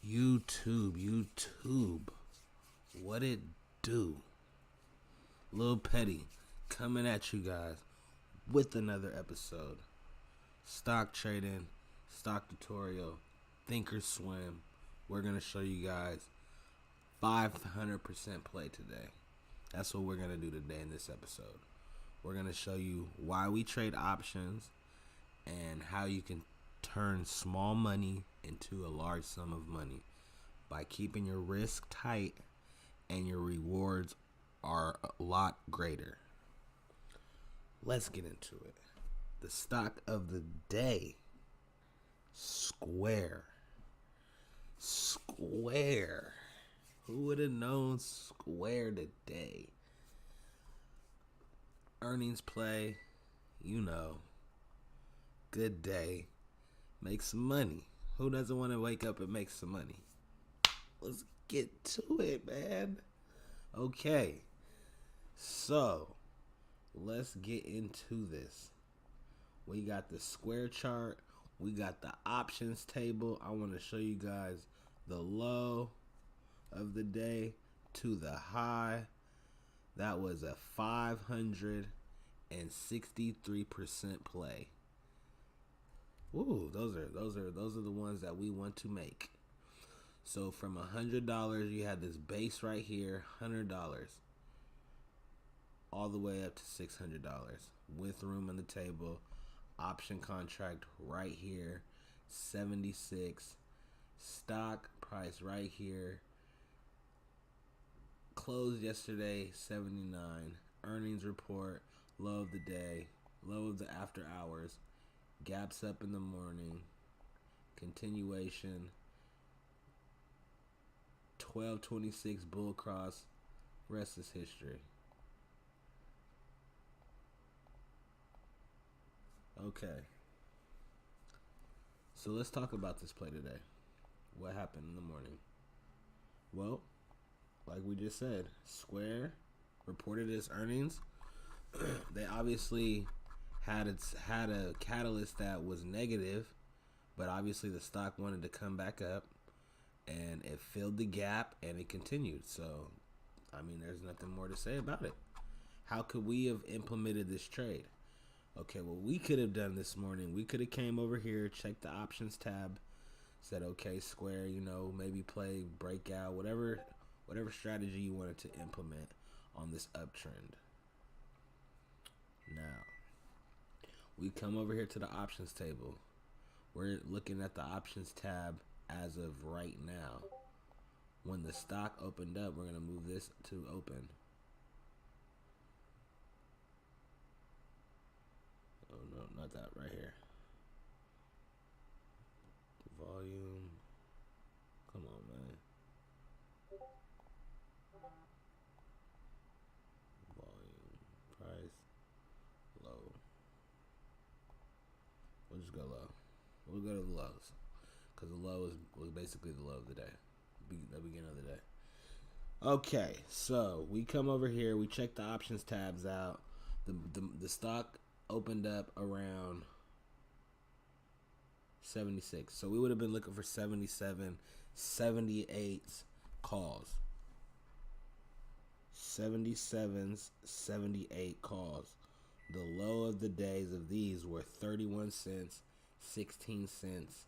YouTube, what it do? Lil Petty coming at you guys with another episode. Stock trading, stock tutorial, Thinkorswim. We're gonna show you guys 500% play today. That's what we're gonna do today in this episode. We're gonna show you why we trade options and how you can turn small money into a large sum of money by keeping your risk tight and your rewards are a lot greater. Let's get into it. The stock of the day, Square. Who would have known Square today? Earnings play, good day. Make some money. Who doesn't want to wake up and make some money? Let's get to it, man. Okay. So, let's get into this. We got the Square chart. We got the options table. I want to show you guys the low of the day to the high. That was a 563% play. Ooh, those are the ones that we want to make. So from $100, you had this base right here, $100, all the way up to $600 with room on the table. Option contract right here, 76. Stock price right here. Closed yesterday, 79. Earnings report, low of the day, low of the after hours. Gaps up in the morning. Continuation. 1226 bull cross. Rest is history. Okay. So let's talk about this play today. What happened in the morning? Well, like we just said, Square reported its earnings. They obviously had a catalyst that was negative, but obviously the stock wanted to come back up, and it filled the gap and it continued. So, there's nothing more to say about it. How could we have implemented this trade? Okay, what we could have done this morning, we could have came over here, checked the options tab, said, okay, Square, maybe play breakout, whatever strategy you wanted to implement on this uptrend. Now, we come over here to the options table. We're looking at the options tab as of right now. When the stock opened up, we're going to move this to open. Oh, no, not that, right here. Volume. Come on, man. Volume. Price. Low. We'll just go low. We'll go to the lows. Because the low was basically the low of the day. The beginning of the day. Okay, so we come over here. We check the options tabs out. The stock opened up around 76. So we would have been looking for 77, 78 calls. 77s, 78 calls. The low of the days of these were 31 cents, 16 cents,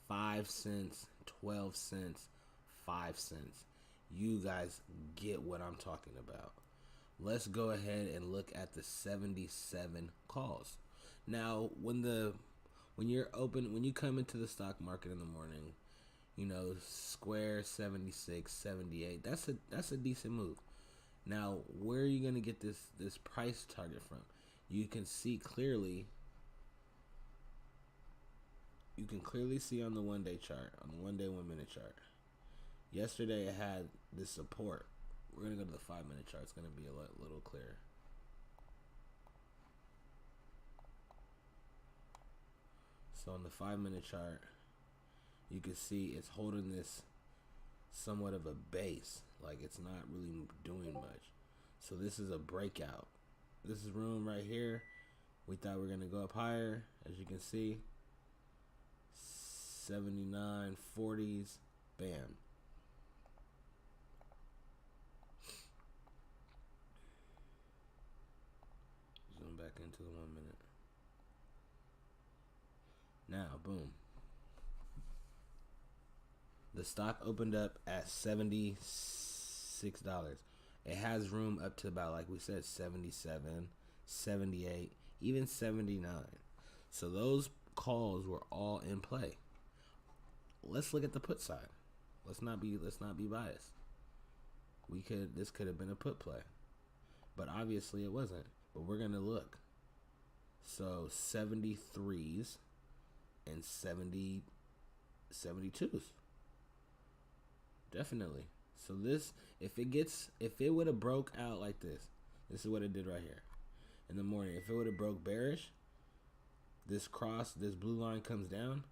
5 cents, 12 cents, 5 cents. You guys get what I'm talking about. Let's go ahead and look at the 77 calls. Now, when you come into the stock market in the morning, Square 76, 78, that's a decent move. Now, where are you going to get this price target from? You can clearly see on the 1 day chart, on the 1 day 1 minute chart. Yesterday it had this support. We're going to go to the 5 minute chart. It's going to be a little clearer. So on the 5 minute chart, you can see it's holding this somewhat of a base. Like it's not really doing much. So this is a breakout. This is room right here. We thought we were going to go up higher. As you can see, 79, 40s, Bam. Zoom back into the 1 minute. Now, boom. The stock opened up at $76. It has room up to about, like we said, 77, 78, even 79. So those calls were all in play. Let's look at the put side. Let's not be biased. This could have been a put play. But obviously it wasn't. But we're gonna look. So 73s and 72s. Definitely. So this, if it would have broke out like this is what it did right here in the morning. If it would have broke bearish, this blue line comes down.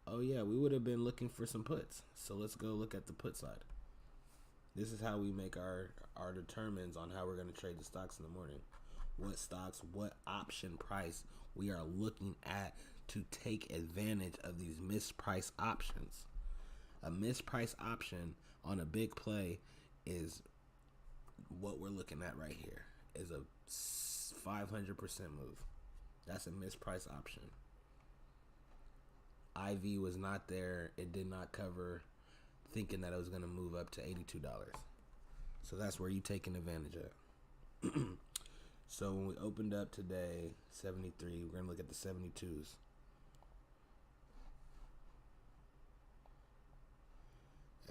Oh yeah, we would have been looking for some puts. So let's go look at the put side. This is how we make our determines on how we're going to trade the stocks in the morning. What stocks, what option price we are looking at to take advantage of these mispriced options. A mispriced option on a big play is what we're looking at right here. Is a 500% move. That's a mispriced option. IV was not there. It did not cover, thinking that it was going to move up to $82. So that's where you taking advantage of. So when we opened up today, 73, we're going to look at the 72s.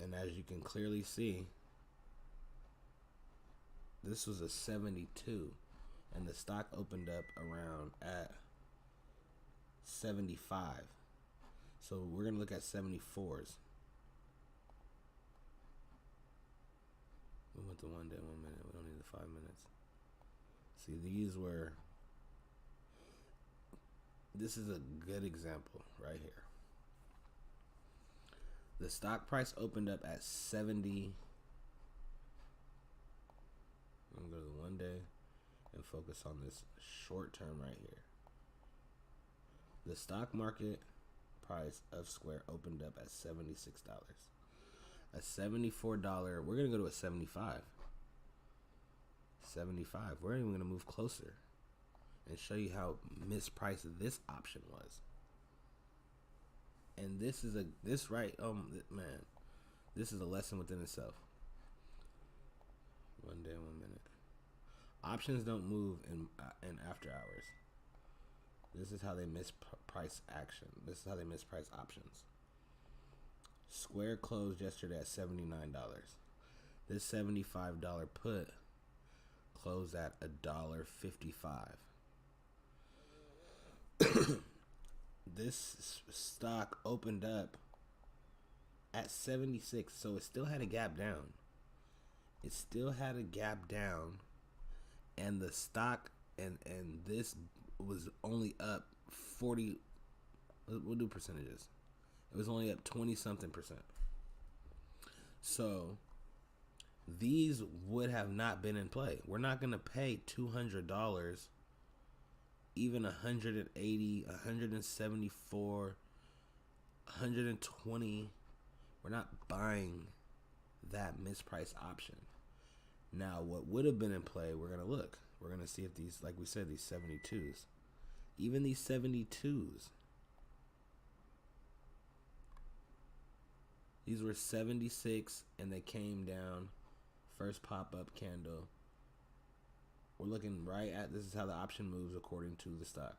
And as you can clearly see, this was a 72, and the stock opened up around at 75. So we're going to look at 74s. We went to 1 day, 1 minute. We don't need the 5 minutes. See, this is a good example right here. The stock price opened up at 70. I'm going to go to the 1 day and focus on this short term right here. The stock market price of Square opened up at $76. A $74, we're going to go to a 75. 75. We're even going to move closer and show you how mispriced this option was. And this is man, this is a lesson within itself. 1 day, 1 minute. Options don't move in after hours. This is how they misprice action. This is how they misprice options. Square closed yesterday at $79. This $75 put closed at $1.55. This stock opened up at 76, so it still had a gap down. It still had a gap down, and the stock and this was only up 40. We'll do percentages. It was only up 20 something percent. So these would have not been in play. We're not going to pay $200, even 180, 174, 120. We're not buying that mispriced option. Now, what would have been in play, we're going to look. We're going to see if these, like we said, these 72s, even these 72s, these were 76 and they came down. First pop-up candle. We're looking right at, this is how the option moves according to the stock.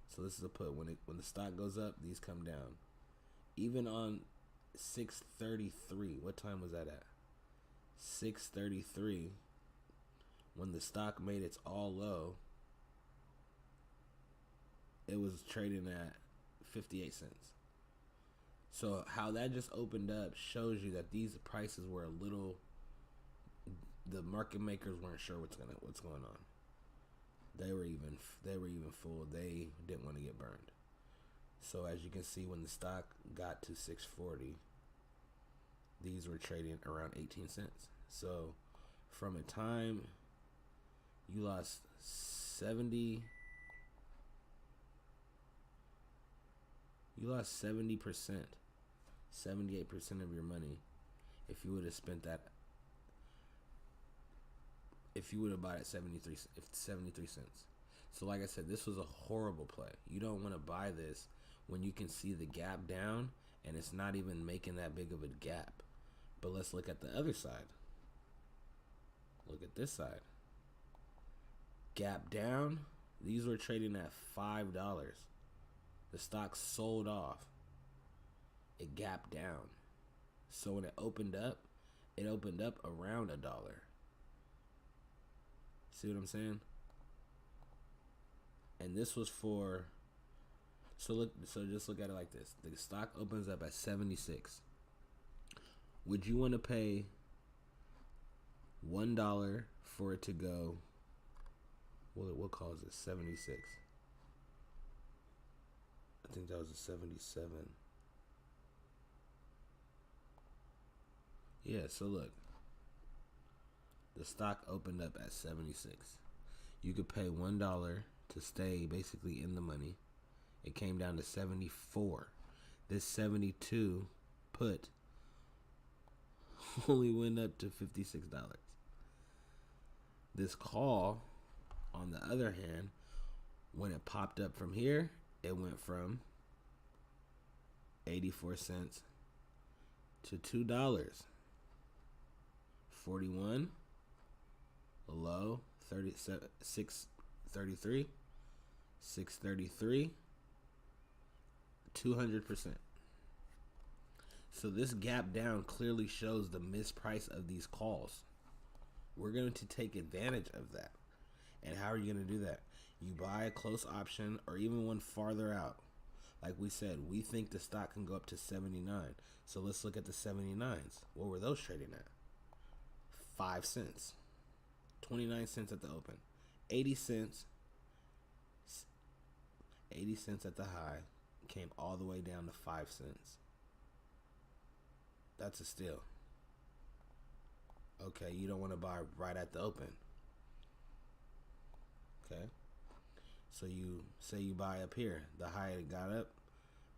So this is a put. When the stock goes up, these come down. Even on 6:33, what time was that at? 6:33, when the stock made its all low, it was trading at 58 cents. So how that just opened up shows you that these prices were a little, the market makers weren't sure what's going on. They were even fooled. They didn't want to get burned. So as you can see, when the stock got to 640, these were trading around 18 cents. So from a time you lost 70%. 78% of your money if you would have spent that. If you would have bought it 73 cents. So like I said, this was a horrible play. You don't want to buy this when you can see the gap down and it's not even making that big of a gap. But let's look at the other side. Look at this side. Gap down. These were trading at $5. The stock sold off. It gapped down. So when it opened up around $1. See what I'm saying? And this was for, so just look at it like this. The stock opens up at 76. Would you want to pay $1 for it to go, what cause it 76? I think that was a 77. Yeah, so look. The stock opened up at 76. You could pay $1 to stay basically in the money. It came down to 74. This 72 put only went up to $56. This call, on the other hand, when it popped up from here, it went from 84 cents to $2. 41, a low, 633, 633, 200%. So this gap down clearly shows the misprice of these calls. We're going to take advantage of that. And how are you going to do that? You buy a close option or even one farther out. Like we said, we think the stock can go up to 79. So let's look at the 79s. What were those trading at? 5 cents. 29 cents at the open. 80 cents. 80 cents at the high. Came all the way down to 5 cents. That's a steal. Okay, you don't want to buy right at the open. Okay. So you say you buy up here. The high it got up,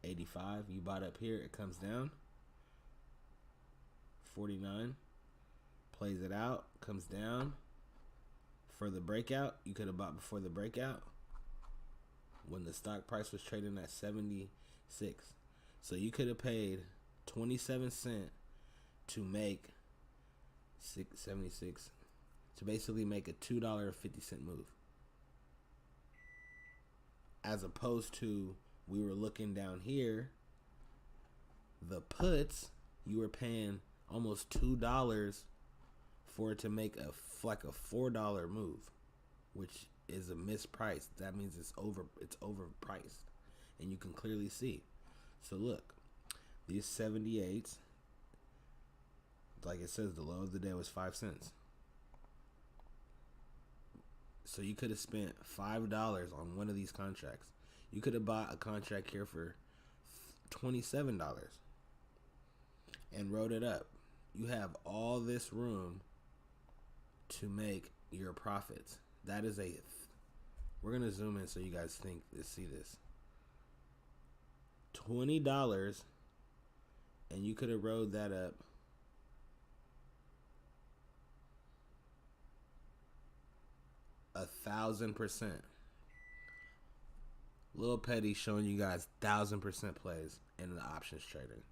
85. You bought up here, it comes down. 49. Plays it out, comes down. For the breakout, you could have bought before the breakout when the stock price was trading at 76. So you could have paid 27 cents to make 76 to basically make a $2.50 move. As opposed to, we were looking down here, the puts, you were paying almost $2 for it to make a $4 move, which is a mispriced. That means it's overpriced, and you can clearly see. So look, these 78s, like it says, the low of the day was 5 cents. So you could have spent $5 on one of these contracts. You could have bought a contract here for $27 and wrote it up. You have all this room to make your profits. That is we're going to zoom in so you guys see this. $20, and you could have rode that up 1,000%. Lil Petty showing you guys 1,000% plays in the options trading.